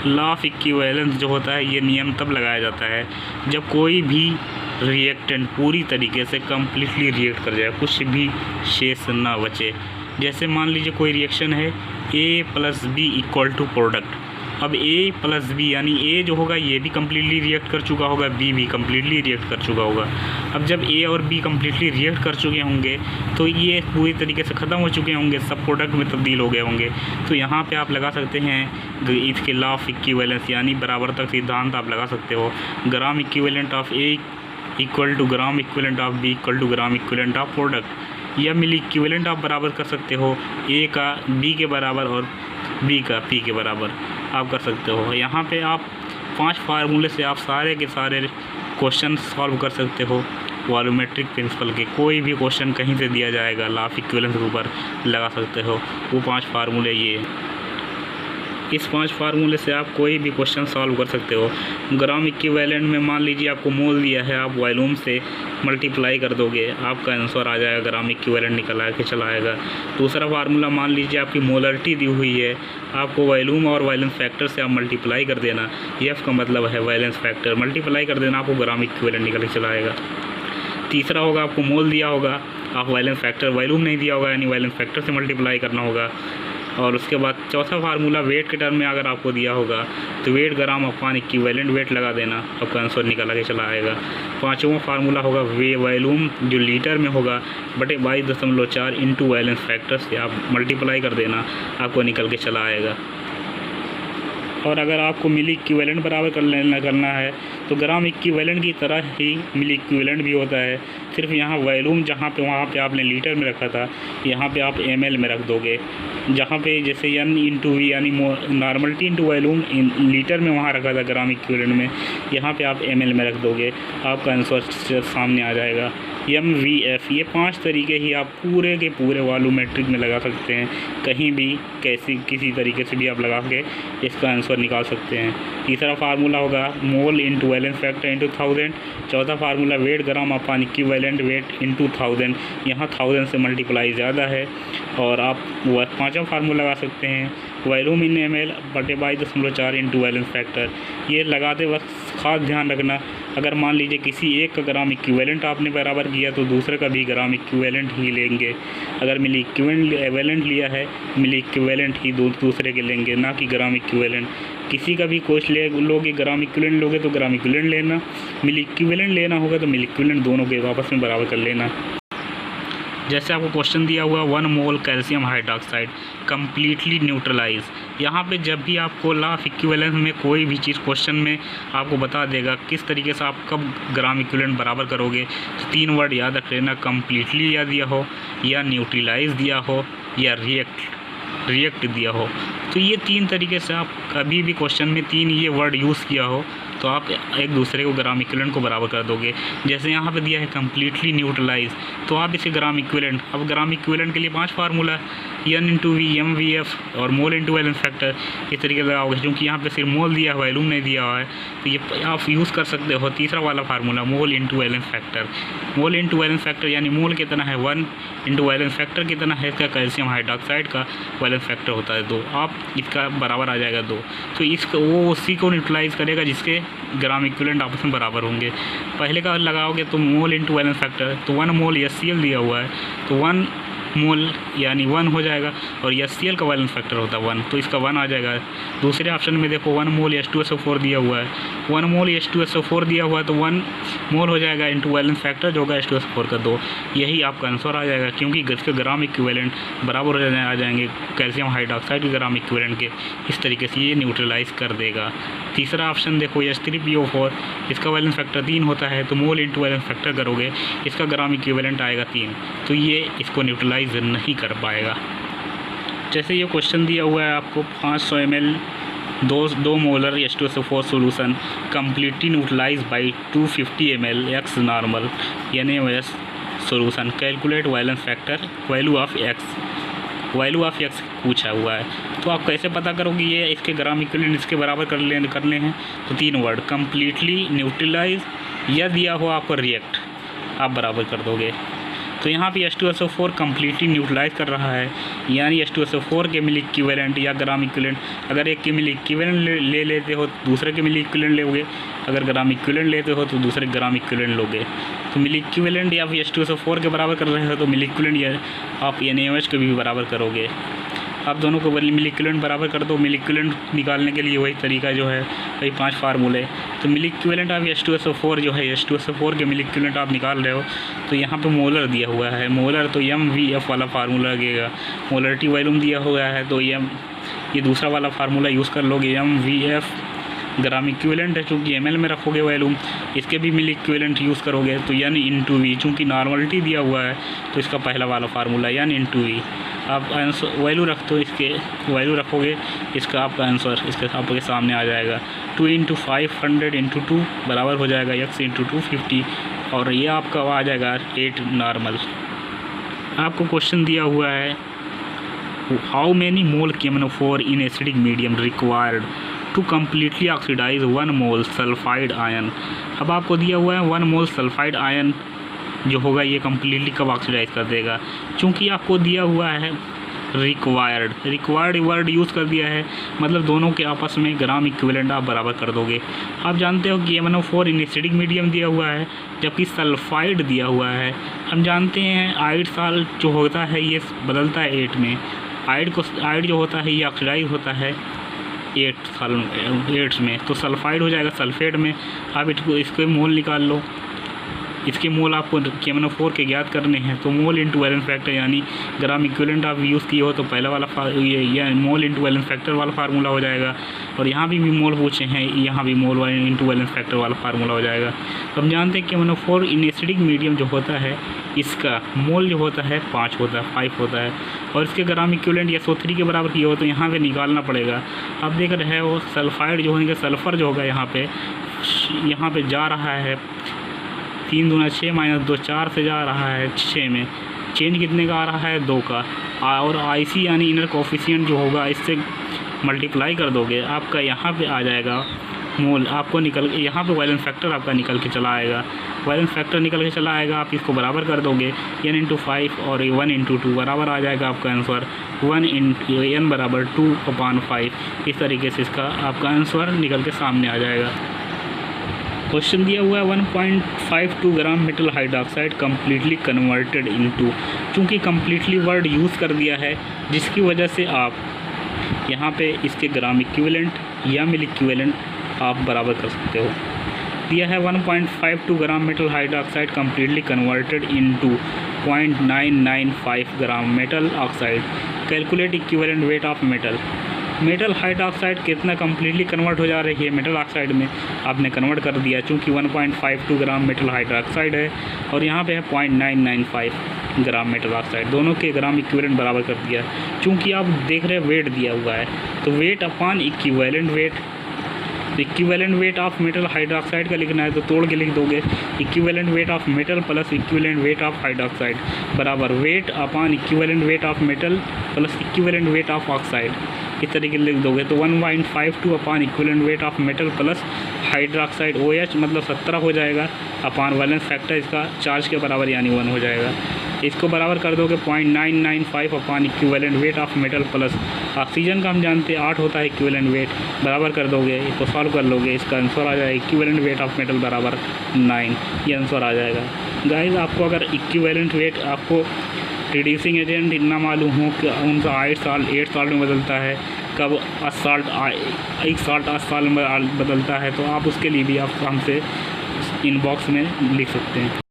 Law of equivalence जो होता है ये नियम तब लगाया जाता है जब कोई भी रिएक्टेंट पूरी तरीके से कम्प्लीटली रिएक्ट कर जाए, कुछ भी शेष ना बचे। जैसे मान लीजिए कोई रिएक्शन है A + B = प्रोडक्ट। अब A + B यानी A जो होगा ये भी कम्प्लीटली रिएक्ट कर चुका होगा, B भी कम्प्लीटली रिएक्ट कर चुका होगा। अब जब A और B कम्प्लीटली रिएक्ट कर चुके होंगे तो ये पूरी तरीके से ख़त्म हो चुके होंगे, सब प्रोडक्ट में तब्दील हो गए होंगे। तो यहाँ पे आप लगा सकते हैं इसके लॉ ऑफ इक्विवेलेंस यानी बराबरता सिद्धांत आप लगा सकते हो। Gram equivalent of A = gram equivalent of B = gram equivalent of product. या मिली इक्विवेलेंट आप बराबर कर सकते हो A का B के बराबर और B का P के बराबर आप कर सकते हो। यहाँ पे आप 5 फार्मूले से आप सारे के सारे क्वेश्चन सॉल्व कर सकते हो। वॉल्यूमेट्रिक प्रिंसिपल के कोई भी क्वेश्चन कहीं से दिया जाएगा लॉ ऑफ इक्विवेलेंस के ऊपर लगा सकते हो। वो 5 फार्मूले ये, इस 5 फार्मूले से आप कोई भी क्वेश्चन सॉल्व कर सकते हो। ग्राम इक्विवेलेंट में मान लीजिए आपको मोल दिया है, आप वॉल्यूम से मल्टीप्लाई कर दोगे, आपका आंसर आ जाएगा, ग्राम इक्विवेलेंट निकल के चला आएगा। दूसरा फार्मूला मान लीजिए आपकी मोलरिटी दी हुई है, आपको वॉल्यूम और वैलेंस फैक्टर से आप मल्टीप्लाई कर देना, F का मतलब है वैलेंस फैक्टर, मल्टीप्लाई कर देना, आपको ग्राम इक्विवेलेंट निकल के चला आएगा। तीसरा होगा आपको मोल दिया होगा, आप वैलेंस फैक्टर, वॉल्यूम नहीं दिया होगा यानी वैलेंस फैक्टर से मल्टीप्लाई करना होगा। और उसके बाद चौथा फार्मूला वेट के टर्म में अगर आपको दिया होगा तो वेट ग्राम अपान इक्विवेलेंट वेट लगा देना, आपका आंसर निकल के चला आएगा। पाँचवा फार्मूला होगा वॉल्यूम जो लीटर में होगा बटे 22.4 इंटू वैलेंस फैक्टर से आप मल्टीप्लाई कर देना, आपको निकल के चला आएगा। और अगर आपको मिली इक्विवेलेंट बराबर करना है तो ग्राम इक्विवेलेंट की तरह ही मिली इक्विवेलेंट भी होता है, सिर्फ यहाँ वॉल्यूम जहाँ पे वहाँ पे आपने लीटर में रखा था यहाँ पे आप ml में रख दोगे। जहाँ पे जैसे N × V यानी नॉर्मलिटी इंटू वॉल्यूम लीटर में वहाँ रखा था ग्राम इक्विवेलेंट में, यहाँ पे आप ml में रख दोगे, आपका आंसर सामने आ जाएगा। MVF ये 5 तरीके ही आप पूरे के पूरे वॉल्यूमेट्रिक में लगा सकते हैं, कहीं भी किसी तरीके से भी आप लगा के इसका आंसर निकाल सकते हैं। तीसरा फार्मूला होगा mole into valence factor into 1000। चौथा फार्मूला वेट ग्राम अपान इक्विवेलेंट वेट इंटू 1000, यहाँ 1000 से मल्टीप्लाई ज़्यादा है। और आप पाँचवा फार्मूला लगा सकते हैं वॉल्यूम इन ml बटे 22.4 इंटू वैलेंस फैक्टर। ये लगाते वक्त खास ध्यान रखना, अगर मान लीजिए किसी एक का ग्राम इक्विवेलेंट आपने बराबर किया तो दूसरे का भी ग्राम इक्विवेलेंट ही लेंगे। अगर मिली इक्विवेलेंट लिया है मिली इक्विवेलेंट ही दूसरे के लेंगे, ना कि ग्राम इक्विवेलेंट। किसी का भी क्वेश्चन लोगे ग्राम इक्विवेलेंट लोगे तो ग्राम इक्विवेलेंट लेना, मिली इक्विवेलेंट लेना होगा तो मिली इक्विवेलेंट दोनों के आपस में बराबर कर लेना। जैसे आपको क्वेश्चन दिया हुआ 1 मोल कैल्शियम हाइड्रोक्साइड कम्प्लीटली न्यूट्रलाइज। यहाँ पे जब भी आपको लॉ ऑफ इक्विवेलेंस में कोई भी चीज़ क्वेश्चन में आपको बता देगा किस तरीके से आप कब ग्राम इक्विवेलेंट बराबर करोगे, तो 3 वर्ड याद रख लेना, कम्प्लीटली या दिया हो, या न्यूट्रलाइज दिया हो, या रिएक्ट दिया हो। तो ये 3 तरीके से आप कभी भी क्वेश्चन में 3 ये वर्ड यूज़ किया हो तो आप एक दूसरे को ग्राम इक्विवेलेंट को बराबर कर दोगे। जैसे यहाँ पे दिया है कम्प्लीटली न्यूट्रलाइज, तो आप इसे ग्राम इक्विवेलेंट, अब ग्राम इक्विवेलेंट के लिए 5 फार्मूला N × V MVF और मोल इंटू वैलेंस फैक्टर इस तरीके से लगाओगे। क्योंकि यहाँ पे सिर्फ मोल दिया है वॉल्यूम नहीं दिया हुआ है तो ये आप यूज़ कर सकते हो। तीसरा वाला formula mole into valence factor, mole into valence factor यानी मोल कितना है 1 इंटू वैलेंस फैक्टर कितना है इसका, कैल्शियम हाइड्रोक्साइड का वैलेंस फैक्टर होता है 2, आप इसका बराबर आ जाएगा 2। तो इसको वो उसी को न्यूट्रलाइज करेगा जिसके ग्राम इक्विवेलेंट आपस में बराबर होंगे। पहले का लगाओगे तो मोल इंटू वैलेंस फैक्टर, तो 1 मोल HCl दिया हुआ है तो 1 मोल यानी 1 हो जाएगा, और HCl का वैलेंस फैक्टर होता है 1 तो इसका 1 आ जाएगा। दूसरे ऑप्शन में देखो 1 मोल H2SO4 दिया हुआ है, 1 मोल H2SO4 दिया हुआ है तो 1 मोल हो जाएगा इंटू वैलेंस फैक्टर जो होगा H2SO4 का 2, यही आपका आंसर आ जाएगा। क्योंकि इसके ग्राम इक्विवेलेंट बराबर आ जाएंगे कैल्शियम हाइड्रोक्साइड के ग्राम इक्विवेलेंट के, इस तरीके से ये न्यूट्रलाइज कर देगा। तीसरा ऑप्शन देखो H3PO4, इसका वैलेंस फैक्टर 3 होता है तो मोल इंटू वैलेंस फैक्टर करोगे इसका ग्राम इक्विवेलेंट आएगा 3, तो ये इसको न्यूट्रलाइज नहीं कर पाएगा। जैसे ये क्वेश्चन दिया हुआ है आपको 500 ml 2 molar H2SO4 solution completely neutralise by 250 ml X normal NaOH solution, calculate valence factor value of X पूछा हुआ है। तो आप कैसे पता करोगे ये इसके ग्राम इक्विवेलेंट इसके बराबर करने हैं, तो 3 वर्ड कम्प्लीटली न्यूट्रलाइज या दिया हो आपको रिएक्ट, आप बराबर कर दोगे। तो यहाँ पे H2SO4 कम्प्लीटली न्यूट्रलाइज कर रहा है यानी H2SO4 के मिली इक्विवेलेंट या ग्राम इक्विवेलेंट, अगर एक के मिली इक्विवेलेंट ले लेते हो तो दूसरे के मिली इक्विवेलेंट लोगे, अगर ग्राम इक्विवेलेंट लेते हो तो दूसरे ग्राम इक्विवेलेंट लोगे। तो मिली इक्विवेलेंट या फिर H2SO4 के बराबर कर रहे हो तो मिली इक्विवेलेंट या आप NaOH के भी बराबर करोगे। आप दोनों को मिली इक्विवेलेंट बराबर कर दो। मिली इक्विवेलेंट निकालने के लिए वही तरीका जो है, वही 5 फार्मूले। तो मिली इक्विवेलेंट आप H2SO4 जो है, H2SO4 के मिली इक्विवेलेंट आप निकाल रहे हो तो यहाँ पे मोलर दिया हुआ है, मोलर तो MVF वाला फार्मूला लगेगा। मोलरिटी वॉल्यूम दिया हुआ है तो ये दूसरा वाला फार्मूला यूज़ कर लोगे, MVF। ग्राम इक्विवेलेंट है चूँकि ml में रखोगे वॉल्यूम, इसके भी मिली इक्विवेलेंट यूज़ करोगे तो N × V, चूँकि नॉर्मलिटी दिया हुआ है तो इसका पहला वाला फार्मूला N × V। आप आंसर वैल्यू रख दो, इसके वैल्यू रखोगे, इसका आपका आंसर इसके आपके सामने आ जाएगा। 2 × 500 × 2 बराबर हो जाएगा x × 250 और ये आपका आ जाएगा 8 नॉर्मल। आपको क्वेश्चन दिया हुआ है how many mole KMnO4 in acidic medium required to completely oxidise 1 mole sulphide ion. अब आपको दिया हुआ है 1 मोल सल्फाइड आयन जो होगा ये कम्प्लीटली कब ऑक्सीडाइज कर देगा। चूँकि आपको दिया हुआ है रिक्वायर्ड वर्ड यूज़ कर दिया है, मतलब दोनों के आपस में ग्राम इक्विवेलेंट आप बराबर कर दोगे। आप जानते हो कि KMnO4 इन एसिडिक मीडियम दिया हुआ है जबकि सल्फाइड दिया हुआ है। हम जानते हैं आइड साल जो होता है ये बदलता है 8 में। आइड जो होता है ये ऑक्सीडाइज होता है 8 में, तो सल्फाइड हो जाएगा सल्फेट में। आप इसके मोल निकाल लो, इसके मोल आपको KMnO4 के ज्ञात करने हैं तो मोल इंटू वैलेंस फैक्टर यानी ग्राम इक्विवेलेंट आप यूज़ किए हो तो पहला वाला ये मोल इंटू वैलेंस फैक्टर वाला फार्मूला हो जाएगा। और यहाँ भी मोल पूछे हैं, यहाँ भी मोल इंटू वैलेंस फैक्टर वाला फार्मूला हो जाएगा। तो हम जानते हैं KMnO4 इन एसिडिक मीडियम जो होता है इसका मोल जो होता है 5 होता है और इसके ग्राम इक्विवेलेंट या SO3 के बराबर किए हो तो यहाँ पे निकालना पड़ेगा। आप देख रहे हो सल्फाइड जो होंगे, सल्फ़र जो होगा यहाँ पे जा रहा है 3 दूना 6 - 2 4 से जा रहा है 6 में। चेंज कितने का आ रहा है 2 का, और IC यानी इनर कोफिशिएंट जो होगा इससे मल्टीप्लाई कर दोगे आपका यहाँ पे आ जाएगा मोल। आपको यहाँ पे वैलेंस फैक्टर आपका निकल के चला आएगा। वैलेंस फैक्टर निकल के चला आएगा, आप इसको बराबर कर दोगे N × 5 और 1 × 2 बराबर आ जाएगा आपका आंसर 1 × N बराबर 2/5। इस तरीके से इसका आपका आंसर निकल के सामने आ जाएगा। क्वेश्चन दिया हुआ है 1.52 gram metal hydroxide completely converted into. चूँकि कम्प्लीटली वर्ड यूज़ कर दिया है जिसकी वजह से आप यहाँ पे इसके ग्राम इक्विवेलेंट या मिल इक्विवेलेंट आप बराबर कर सकते हो। दिया है 1.52 gram metal hydroxide completely converted into 0.995 gram metal oxide. Calculate equivalent weight of metal hydroxide कितना कम्प्लीटली कन्वर्ट हो जा रही है मेटल ऑक्साइड में, आपने कन्वर्ट कर दिया। चूँकि 1.52 ग्राम मेटल हाइड्रोक्साइड है और यहाँ पे है 0.995 ग्राम मेटल ऑक्साइड, दोनों के ग्राम इक्विवेलेंट बराबर कर दिया। चूँकि आप देख रहे हैं वेट दिया हुआ है तो weight upon equivalent weight, equivalent weight of metal hydroxide का लिखना है तो तोड़ के लिख दोगे equivalent weight of metal plus equivalent weight of hydroxide बराबर weight upon equivalent weight of metal plus equivalent weight of oxide. इस तरीके से लिख दोगे तो 1.52 upon equivalent weight of metal plus hydroxide OH मतलब 17 हो जाएगा अपॉन वैलेंस फैक्टर इसका चार्ज के बराबर यानी 1 हो जाएगा। इसको बराबर कर दोगे 0.995 upon equivalent weight of metal plus oxygen का हम जानते हैं 8 होता है इक्विवेलेंट वेट, बराबर कर दोगे, इसको सॉल्व कर लोगे, इसका आंसर आ जाएगा इक्विवेलेंट वेट ऑफ मेटल बराबर 9, ये आंसर आ जाएगा। गाइस आपको अगर इक्विवेलेंट वेट आपको रिड्यूसिंग एजेंट इतना मालूम हो कि उनका 8 साल में बदलता है, कब 1 साल्ट 8 साल में बदलता है, तो आप उसके लिए भी आप हमसे इनबॉक्स में लिख सकते हैं।